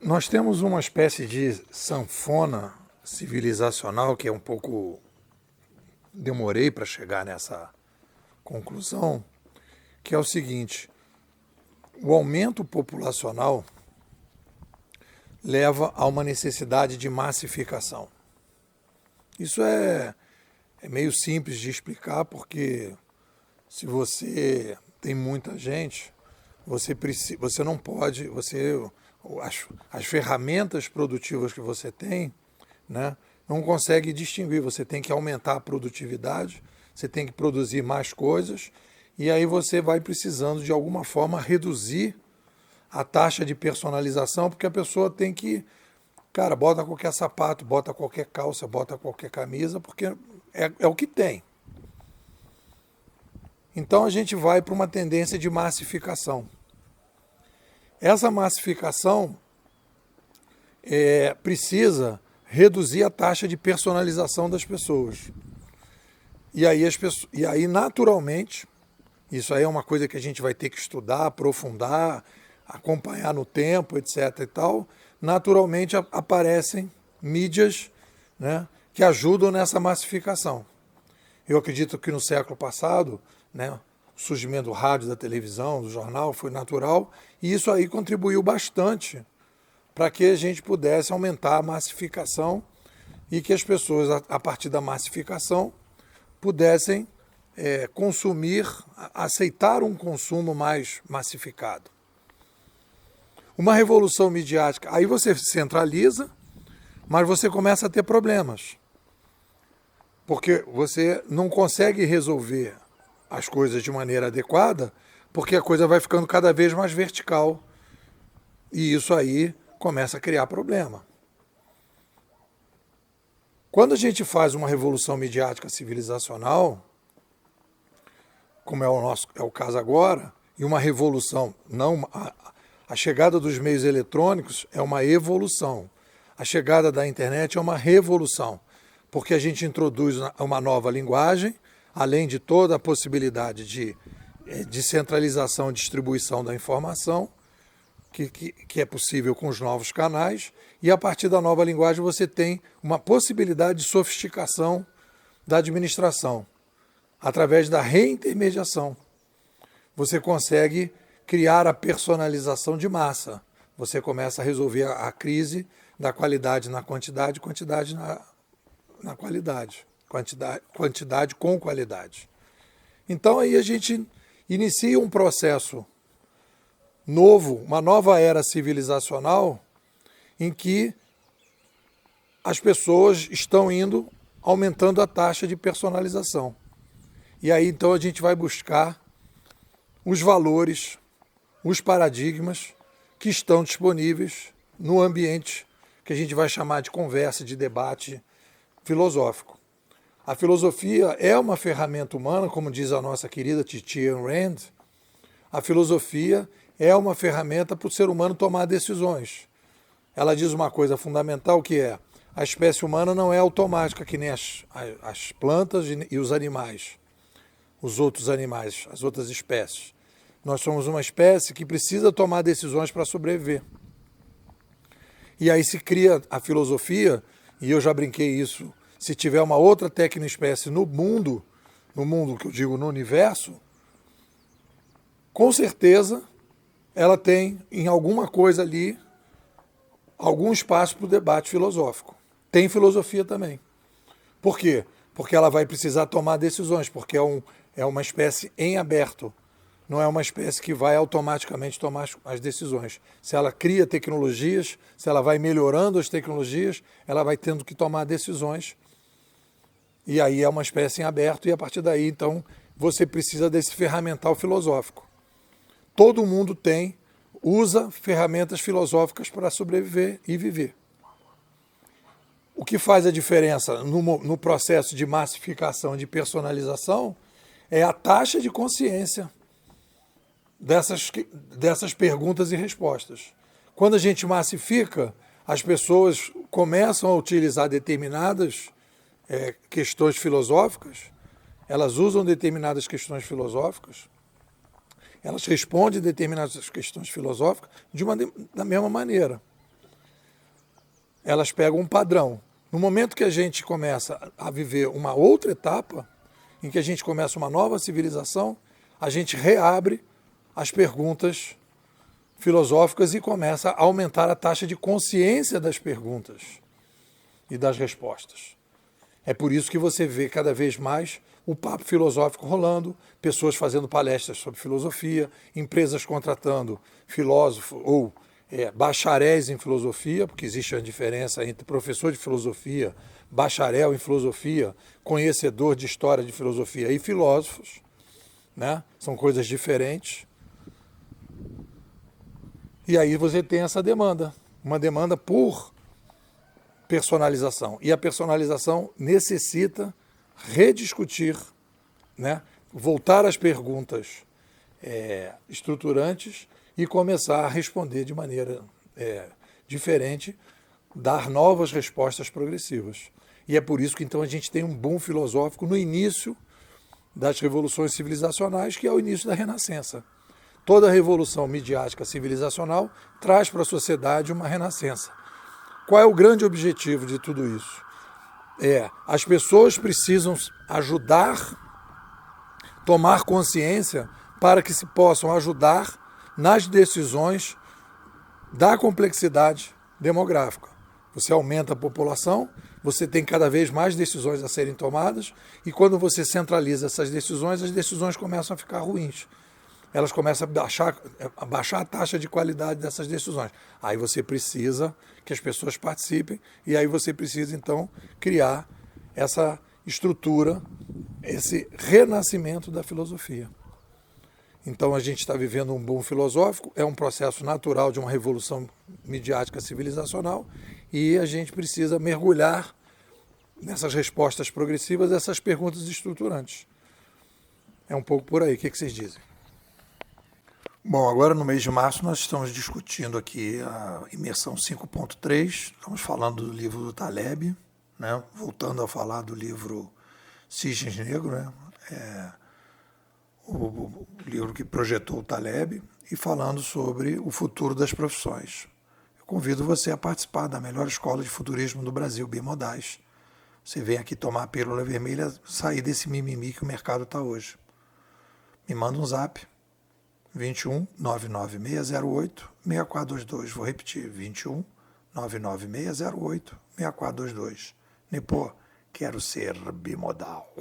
Nós temos uma espécie de sanfona civilizacional que é um pouco. Demorei para chegar nessa conclusão, que é o seguinte: o aumento populacional leva a uma necessidade de massificação. Isso é meio simples de explicar, porque se você tem muita gente, você não pode, as ferramentas produtivas que você tem, né, não consegue distinguir. Você tem que aumentar a produtividade, você tem que produzir mais coisas, e aí você vai precisando de alguma forma reduzir a taxa de personalização, porque a pessoa tem que, cara, bota qualquer sapato, bota qualquer calça, bota qualquer camisa, porque é o que tem. Então a gente vai para uma tendência de massificação. Essa massificação precisa reduzir a taxa de personalização das pessoas. E aí, naturalmente, isso aí é uma coisa que a gente vai ter que estudar, aprofundar, acompanhar no tempo, etc. e tal. Naturalmente aparecem mídias, né, que ajudam nessa massificação. Eu acredito que no século passado, né, o surgimento do rádio, da televisão, do jornal foi natural, e isso aí contribuiu bastante para que a gente pudesse aumentar a massificação e que as pessoas, a partir da massificação, pudessem consumir, aceitar um consumo mais massificado. Uma revolução midiática, aí você centraliza, mas você começa a ter problemas. Porque você não consegue resolver as coisas de maneira adequada, porque a coisa vai ficando cada vez mais vertical. E isso aí começa a criar problema. Quando a gente faz uma revolução midiática civilizacional, como é o caso agora, e uma revolução, não a chegada dos meios eletrônicos é uma evolução. A chegada da internet é uma revolução, porque a gente introduz uma nova linguagem, além de toda a possibilidade de descentralização e distribuição da informação, que é possível com os novos canais, e a partir da nova linguagem você tem uma possibilidade de sofisticação da administração, através da reintermediação. Você consegue criar a personalização de massa. Você começa a resolver a crise da qualidade na quantidade, quantidade na qualidade, quantidade com qualidade. Então aí a gente inicia um processo novo, uma nova era civilizacional, em que as pessoas estão aumentando a taxa de personalização. E aí então a gente vai buscar os valores, os paradigmas que estão disponíveis no ambiente que a gente vai chamar de conversa, de debate filosófico. A filosofia é uma ferramenta humana, como diz a nossa querida Titi Ayn Rand. A filosofia é uma ferramenta para o ser humano tomar decisões. Ela diz uma coisa fundamental, que é: a espécie humana não é automática que nem as plantas e os animais, os outros animais, as outras espécies. Nós somos uma espécie que precisa tomar decisões para sobreviver. E aí se cria a filosofia, e eu já brinquei isso, se tiver uma outra tecnoespécie no mundo que eu digo no universo, com certeza ela tem em alguma coisa ali algum espaço para o debate filosófico. Tem filosofia também. Por quê? Porque ela vai precisar tomar decisões, porque é uma espécie em aberto. Não é uma espécie que vai automaticamente tomar as decisões. Se ela cria tecnologias, se ela vai melhorando as tecnologias, ela vai tendo que tomar decisões. E aí é uma espécie em aberto, e a partir daí, então, você precisa desse ferramental filosófico. Todo mundo usa ferramentas filosóficas para sobreviver e viver. O que faz a diferença no processo de massificação, de personalização, é a taxa de consciência dessas perguntas e respostas. Quando a gente massifica, as pessoas começam a utilizar determinadas questões filosóficas, elas usam determinadas questões filosóficas, elas respondem determinadas questões filosóficas da mesma maneira. elas pegam um padrão. No momento que a gente começa a viver uma outra etapa, em que a gente começa uma nova civilização, a gente reabre as perguntas filosóficas e começa a aumentar a taxa de consciência das perguntas e das respostas. É por isso que você vê cada vez mais o papo filosófico rolando, pessoas fazendo palestras sobre filosofia, empresas contratando filósofos ou bacharéis em filosofia, porque existe a diferença entre professor de filosofia, bacharel em filosofia, conhecedor de história de filosofia e filósofos, né? São coisas diferentes. E aí você tem essa demanda, uma demanda por personalização. E a personalização necessita rediscutir, né? Voltar às perguntas estruturantes e começar a responder de maneira diferente, dar novas respostas progressivas. E é por isso que então a gente tem um boom filosófico no início das revoluções civilizacionais, que é o início da Renascença. Toda revolução midiática civilizacional traz para a sociedade uma renascença. Qual é o grande objetivo de tudo isso? As pessoas precisam ajudar, tomar consciência para que se possam ajudar nas decisões da complexidade demográfica. Você aumenta a população, você tem cada vez mais decisões a serem tomadas, e quando você centraliza essas decisões, as decisões começam a ficar ruins. Elas começam a baixar a taxa de qualidade dessas decisões. Aí você precisa que as pessoas participem, e aí você precisa, então, criar essa estrutura, esse renascimento da filosofia. Então a gente está vivendo um boom filosófico, é um processo natural de uma revolução midiática civilizacional, e a gente precisa mergulhar nessas respostas progressivas, essas perguntas estruturantes. É um pouco por aí. O que vocês dizem? Bom, agora no mês de março nós estamos discutindo aqui a imersão 5.3, estamos falando do livro do Taleb, né? Voltando a falar do livro Cisnes Negros, né? O livro que projetou o Taleb, e falando sobre o futuro das profissões. Eu convido você a participar da melhor escola de futurismo do Brasil, Bimodais. Você vem aqui tomar a pílula vermelha, sair desse mimimi que o mercado está hoje. Me manda um zap, 21 99608 6422. Vou repetir, 21 99608 6422. Nipô, quero ser bimodal.